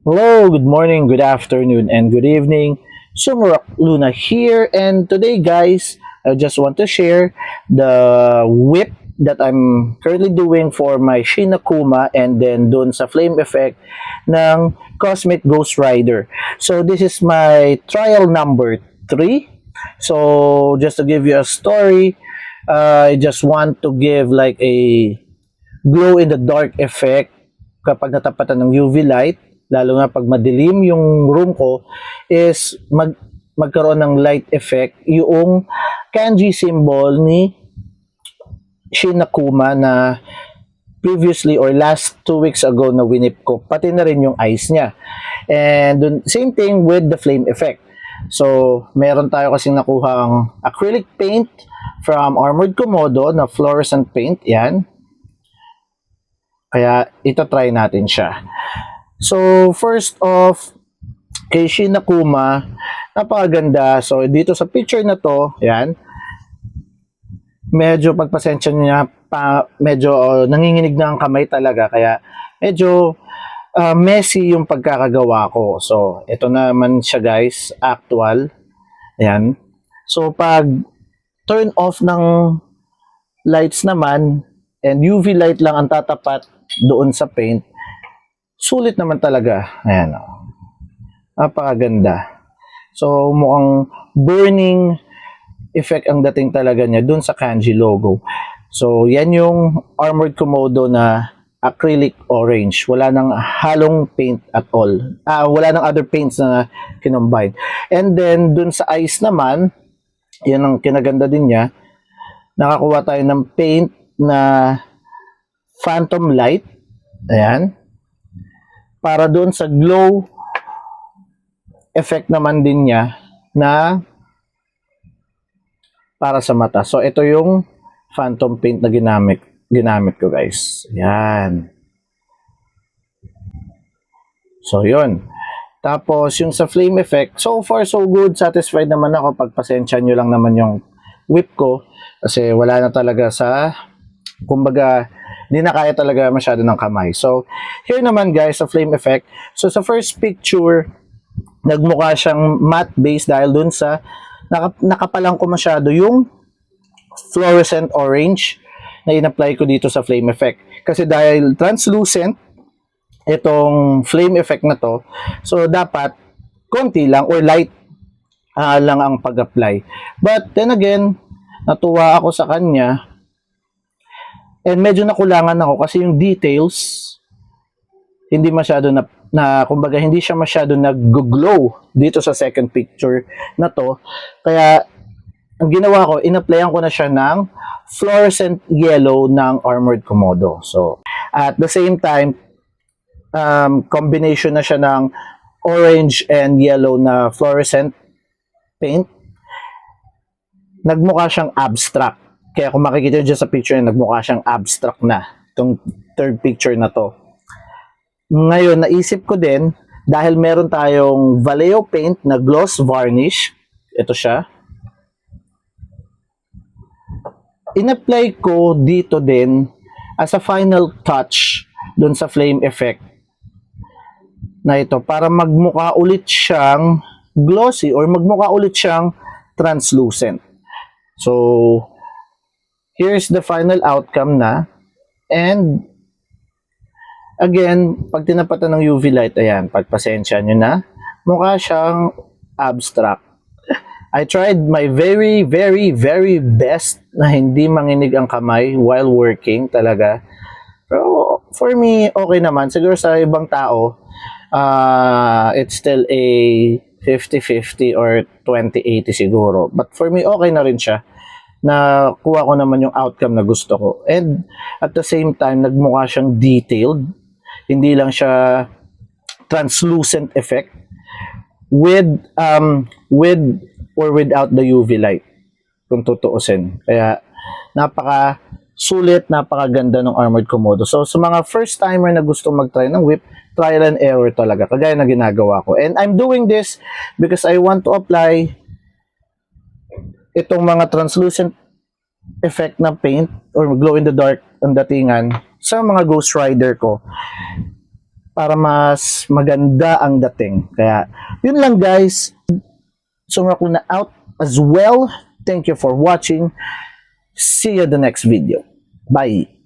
Hello, good morning, good afternoon, and good evening. Sumurak Luna here, and today, guys, I just want to share the whip that I'm currently doing for my Shinakuma and then dun sa flame effect ng Cosmic Ghost Rider. So, this is my trial number 3. So, just to give you a story, I just want to give like a glow in the dark effect kapag natapatan ng UV light, lalo nga pag madilim yung room ko, is magkaroon ng light effect yung kanji symbol ni Shinakuma na previously or last 2 weeks ago na winip ko, pati na rin yung eyes niya. And same thing with the flame effect. So, meron tayo kasing nakuhang acrylic paint from Armored Komodo na fluorescent paint, yan. Kaya ito try natin siya. So, first off, kay Shinakuma, napakaganda. So, dito sa picture na to, yan, medyo pagpasensya niya, medyo nanginginig na ang kamay talaga. Kaya, medyo messy yung pagkakagawa ko. So, ito naman siya guys, actual. Yan. So, pag turn off ng lights naman, and UV light lang ang tatapat doon sa paint, sulit naman talaga. Ayan, oh. Napakaganda. So, mukhang burning effect ang dating talaga niya dun sa kanji logo. So, yan yung Armored Komodo na acrylic orange. Wala nang halong paint at all. Wala nang other paints na kinombine. And then, dun sa eyes naman, yan ang kinaganda din niya. Nakakuha tayo ng paint na phantom light. Ayan. Para doon sa glow effect naman din niya na para sa mata. So, ito yung phantom paint na ginamit ko, guys. Ayan. So, yun. Tapos, yung sa flame effect, so far, so good. Satisfied naman ako. Pagpasensya nyo lang naman yung whip ko. Kasi wala na talaga sa, kumbaga, hindi na kaya talaga masyado ng kamay. So, here naman guys, sa flame effect. So, sa first picture, nagmukha siyang matte base dahil dun sa nakapalang ko masyado yung fluorescent orange na in-apply ko dito sa flame effect. Kasi dahil translucent itong flame effect na to, so dapat konti lang or light lang ang pag-apply. But then again, natuwa ako sa kanya. And medyo nakulangan ako kasi yung details hindi masyado kumbaga hindi siya masyado nag-glow dito sa second picture na to. Kaya ang ginawa ko, in-applyan ko na siya ng fluorescent yellow ng Armored Komodo. So, at the same time, combination na siya ng orange and yellow na fluorescent paint. Nagmukha siyang abstract. Kaya kung makikita nyo dyan sa picture, nagmukha siyang abstract na itong third picture na to. Ngayon, naisip ko din, dahil meron tayong Vallejo paint na gloss varnish, ito siya, in-apply ko dito din as a final touch dun sa flame effect na ito para magmukha ulit siyang glossy or magmukha ulit siyang translucent. So, here's the final outcome na. And, again, pag tinapatan ng UV light, ayan, pagpasensya nyo na, mukha siyang abstract. I tried my very, very, very best na hindi manginig ang kamay while working talaga. Pero, for me, okay naman. Siguro sa ibang tao, it's still a 50-50 or 20-80 siguro. But for me, okay na rin siya. Nakuha ko naman yung outcome na gusto ko. And at the same time, nagmukha siyang detailed. Hindi lang siya translucent effect with or without the UV light, kung tutuusin. Kaya napaka sulit, napakaganda ng Armored Komodo. So sa mga first timer na gusto mag-try ng whip, trial and error talaga, kagaya na ginagawa ko. And I'm doing this because I want to apply itong mga translucent effect na paint or glow in the dark ang datingan sa mga Ghost Rider ko para mas maganda ang dating. Kaya, yun lang guys. Sumako na out as well. Thank you for watching. See you the next video. Bye!